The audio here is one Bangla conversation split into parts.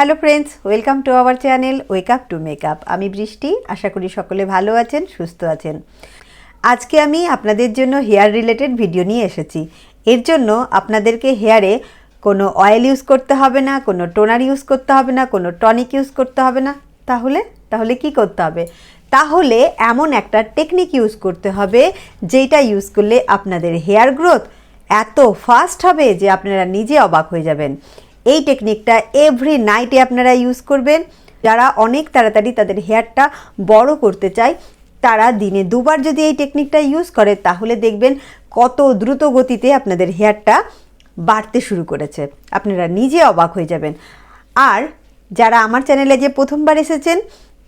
Hello friends, welcome to our channel wake up to makeup. আমি বৃষ্টি, আশা করি সকলে ভালো আছেন, সুস্থ আছেন। আজকে আমি আপনাদের জন্য হেয়ার রিলেটেড ভিডিও নিয়ে এসেছি। এর জন্য আপনাদেরকে হেয়ারে কোনো অয়েল ইউজ করতে হবে না, কোনো টোনার ইউজ করতে হবে না, কোনো টনিক ইউজ করতে হবে না। তাহলে কি করতে হবে? তাহলে এমন একটা টেকনিক ইউজ করতে হবে যেটা ইউজ করলে আপনাদের হেয়ার গ্রোথ এত ফাস্ট হবে যে আপনারা নিজে অবাক হয়ে যাবেন। এই টেকনিকটা এভরি নাইটে আপনারা ইউজ করবেন। যারা অনেক তাড়াতাড়ি তাদের হেয়ারটা বড় করতে চায় তারা দিনে দুবার যদি এই টেকনিকটা ইউজ করে তাহলে দেখবেন কত দ্রুত গতিতে আপনাদের হেয়ারটা বাড়তে শুরু করেছে। আপনারা নিজে অবাক হয়ে যাবেন। আর যারা আমার চ্যানেলে যে প্রথমবার এসেছেন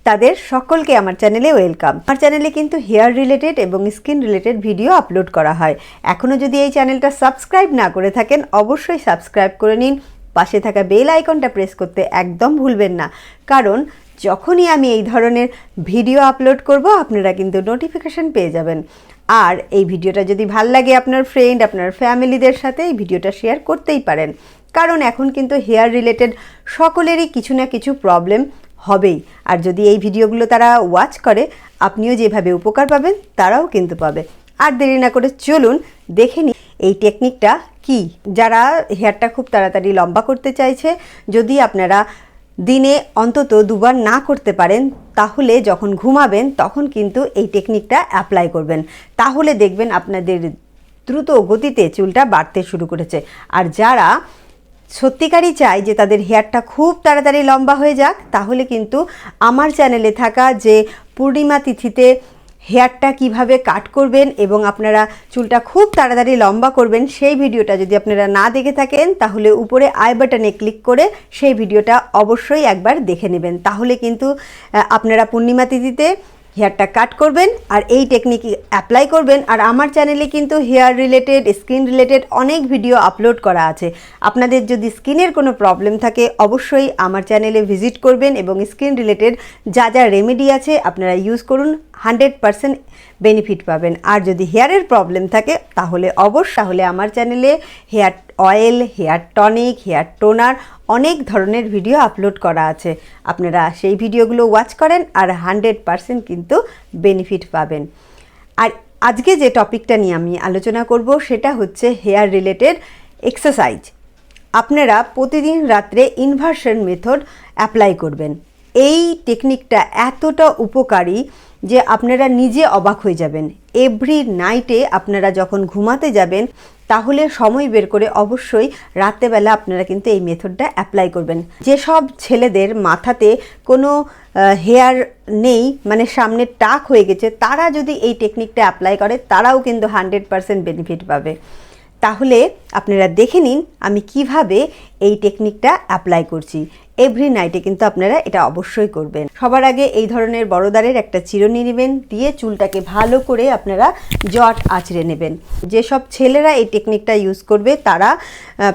তাদের সকলকে আমার চ্যানেলে ওয়েলকাম। আমার চ্যানেলে কিন্তু হেয়ার রিলেটেড এবং স্কিন রিলেটেড ভিডিও আপলোড করা হয়। এখনও যদি এই চ্যানেলটা সাবস্ক্রাইব না করে থাকেন অবশ্যই সাবস্ক্রাইব করে নিন। পাশে থাকা বেল আইকনটা প্রেস করতে একদম ভুলবেন না, কারণ যখনই আমি এই ধরনের ভিডিও আপলোড করব আপনারা কিন্তু নোটিফিকেশান পেয়ে যাবেন। আর এই ভিডিওটা যদি ভাল লাগে আপনার ফ্রেন্ড, আপনার ফ্যামিলিদের সাথে এই ভিডিওটা শেয়ার করতেই পারেন, কারণ এখন কিন্তু হেয়ার রিলেটেড সকলেরই কিছু না কিছু প্রবলেম হবেই। আর যদি এই ভিডিওগুলো তারা ওয়াচ করে আপনিও যেভাবে উপকার পাবেন তারাও কিন্তু পাবে। আর দেরি না করে চলুন দেখে নিই এই টেকনিকটা কি। যারা হেয়ারটা খুব তাড়াতাড়ি লম্বা করতে চাইছে, যদি আপনারা দিনে অন্তত দুবার না করতে পারেন তাহলে যখন ঘুমাবেন তখন কিন্তু এই টেকনিকটা অ্যাপ্লাই করবেন। তাহলে দেখবেন আপনাদের দ্রুত গতিতে চুলটা বাড়তে শুরু করেছে। আর যারা সত্যিকারই চায় যে তাদের হেয়ারটা খুব তাড়াতাড়ি লম্বা হয়ে যাক, তাহলে কিন্তু আমার চ্যানেলে থাকা যে পূর্ণিমা তিথিতে হেয়ারটা কিভাবে কাট করবেন এবং আপনারা চুলটা খুব তাড়াতাড়ি লম্বা করবেন সেই ভিডিওটা যদি আপনারা না দেখে থাকেন তাহলে উপরে আই বাটনে ক্লিক করে সেই ভিডিওটা অবশ্যই একবার দেখে নেবেন। তাহলে কিন্তু আপনারা পূর্ণিমা তিথিতে হেয়ারটা কাট করবেন আর এই টেকনিক অ্যাপ্লাই করবেন। আর আমার চ্যানেলে কিন্তু হেয়ার রিলেটেড, স্কিন রিলেটেড অনেক ভিডিও আপলোড করা আছে। আপনাদের যদি স্কিনের কোনো প্রবলেম থাকে অবশ্যই আমার চ্যানেলে ভিজিট করবেন এবং স্কিন রিলেটেড যা যা রেমেডি আছে আপনারা ইউজ করুন, 100% বেনিফিট পাবেন। আর যদি হেয়ারের প্রবলেম থাকে তাহলে অবশ্যই আমার চ্যানেলে hair oil, hair tonic, hair toner অনেক ধরনের ভিডিও আপলোড করা আছে। আপনারা সেই ভিডিওগুলো ওয়াচ করেন আর 100% কিন্তু বেনিফিট পাবেন। আর আজকে যে টপিকটা নিয়ে আমি আলোচনা করব সেটা হচ্ছে হেয়ার রিলেটেড এক্সারসাইজ। আপনারা প্রতিদিন রাত্রে ইনভার্সন মেথড অ্যাপ্লাই করবেন। এই টেকনিকটা এতটা উপকারী যে আপনারা নিজে অবাক হয়ে যাবেন। এভরি নাইটে আপনারা যখন ঘুমাতে যাবেন তাহলে সময় বের করে অবশ্যই রাত্রেবেলা আপনারা কিন্তু এই মেথডটা অ্যাপ্লাই করবেন। যেসব ছেলেদের মাথাতে কোনো হেয়ার নেই, মানে সামনে টাক হয়ে গেছে, তারা যদি এই টেকনিকটা অ্যাপ্লাই করে তারাও কিন্তু 100% বেনিফিট পাবে। তাহলে আপনারা দেখে নিন আমি কিভাবে এই টেকনিকটা অ্যাপ্লাই করছি। এভরি নাইটে কিন্তু আপনারা এটা অবশ্যই করবেন। সবার আগে এই ধরনের বড়দারের একটা চিরুনি নেবেন, দিয়ে চুলটাকে ভালো করে আপনারা জট আঁচড়ে নেবেন। যেসব ছেলেরা এই টেকনিকটা ইউজ করবে তারা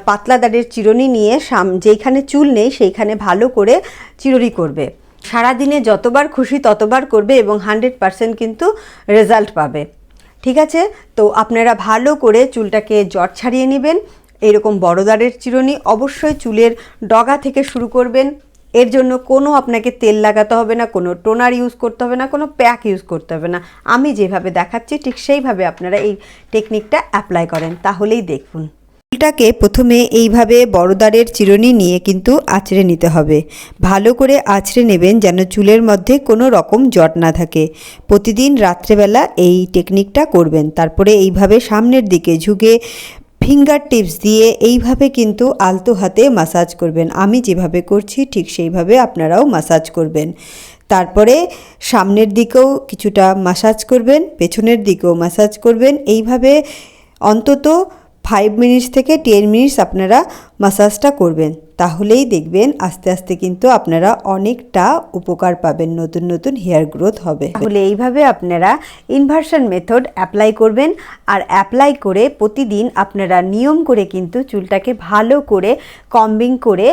পাতলা দাঁড়ের চিরুনি নিয়ে যেইখানে চুল নেই সেইখানে ভালো করে চিরুনি করবে। সারাদিনে যতবার খুশি ততবার করবে এবং 100% কিন্তু রেজাল্ট পাবে। ঠিক আছে, তো আপনারা ভালো করে চুলটাকে জট ছাড়িয়ে নেবেন। এরকম বড় দাঁড়ের চিরুনি অবশ্যই চুলের ডগা থেকে শুরু করবেন। এর জন্য কোনো আপনাকে তেল লাগাতে হবে না, কোনো টোনার ইউজ করতে হবে না, কোনো প্যাক ইউজ করতে হবে না। আমি যেভাবে দেখাচ্ছি ঠিক সেইভাবে আপনারা এই টেকনিকটা অ্যাপ্লাই করেন, তাহলেই দেখুন। চুলটাকে প্রথমে এইভাবে বড়দারের চিরুনি নিয়ে কিন্তু আঁচড়ে নিতে হবে। ভালো করে আঁচড়ে নেবেন যেন চুলের মধ্যে কোনো রকম জট না থাকে। প্রতিদিন রাত্রেবেলা এই টেকনিকটা করবেন। তারপরে এইভাবে সামনের দিকে ঝুঁকে ফিঙ্গার টিপস দিয়ে এইভাবে কিন্তু আলতো হাতে মাসাজ করবেন। আমি যেভাবে করছি ঠিক সেইভাবে আপনারাও মাসাজ করবেন। তারপরে সামনের দিকেও কিছুটা মাসাজ করবেন, পেছনের দিকেও মাসাজ করবেন। এইভাবে অন্তত 5 মিনিটস থেকে 10 মিনিটস আপনারা মাসাজটা করবেন। তাহলেই দেখবেন আস্তে আস্তে কিন্তু আপনারা অনেকটা উপকার পাবেন, নতুন নতুন হেয়ার গ্রোথ হবে। তাহলে এইভাবে আপনারা ইনভার্সন মেথড অ্যাপ্লাই করবেন। আর অ্যাপ্লাই করে প্রতিদিন আপনারা নিয়ম করে কিন্তু চুলটাকে ভালো করে কম্বিং করে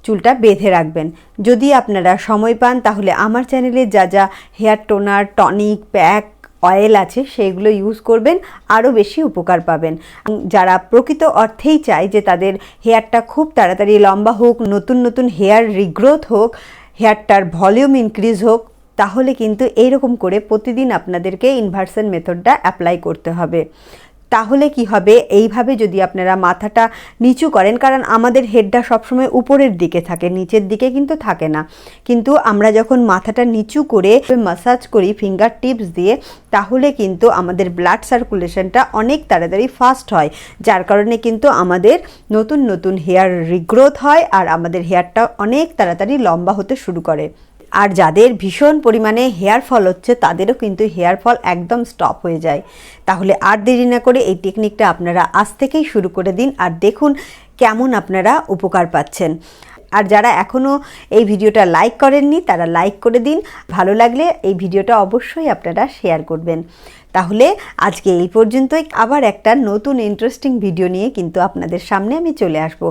চুলটা বেঁধে রাখবেন। যদি আপনারা সময় পান তাহলে আমার চ্যানেলে যা যা hair toner, tonic, pack oil আছে সেইগুলো ইউজ করবেন, আরও বেশি উপকার পাবেন। যারা প্রকৃত অর্থেই চায় যে তাদের হেয়ারটা খুব তাড়াতাড়ি লম্বা হোক, নতুন নতুন হেয়ার রিগ্রোথ হোক, হেয়ারটার ভলিউম ইনক্রিজ হোক, তাহলে কিন্তু এইরকম করে প্রতিদিন আপনাদেরকে ইনভার্সন মেথডটা অ্যাপ্লাই করতে হবে। তাহলে কি হবে, এইভাবে যদি আপনারা মাথাটা নিচু করেন, কারণ আমাদের হেডটা সবসময় উপরের দিকে থাকে, নিচের দিকে কিন্তু থাকে না, কিন্তু আমরা যখন মাথাটা নিচু করে ম্যাসাজ করি ফিঙ্গার টিপস দিয়ে, তাহলে কিন্তু আমাদের ব্লাড সার্কুলেশনটা অনেক তাড়াতাড়ি ফাস্ট হয়, যার কারণে কিন্তু আমাদের নতুন নতুন হেয়ার রিগ্রোথ হয় আর আমাদের হেয়ারটা অনেক তাড়াতাড়ি লম্বা হতে শুরু করে। আর যাদের ভীষণ পরিমাণে হেয়ার ফল হচ্ছে তাদেরও কিন্তু হেয়ার ফল একদম স্টপ হয়ে যায়। তাহলে আর দেরি না করে এই টেকনিকটা আপনারা আজ থেকেই শুরু করে দিন আর দেখুন কেমন আপনারা উপকার পাচ্ছেন। আর যারা এখনও এই ভিডিওটা লাইক করেননি তারা লাইক করে দিন, ভালো লাগলে এই ভিডিওটা অবশ্যই আপনারা শেয়ার করবেন। তাহলে আজকে এই পর্যন্তই, আবার একটা নতুন ইন্টারেস্টিং ভিডিও নিয়ে কিন্তু আপনাদের সামনে আমি চলে আসব।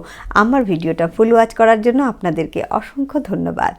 আমার ভিডিওটা ফুল ওয়াচ করার জন্য আপনাদেরকে অসংখ্য ধন্যবাদ।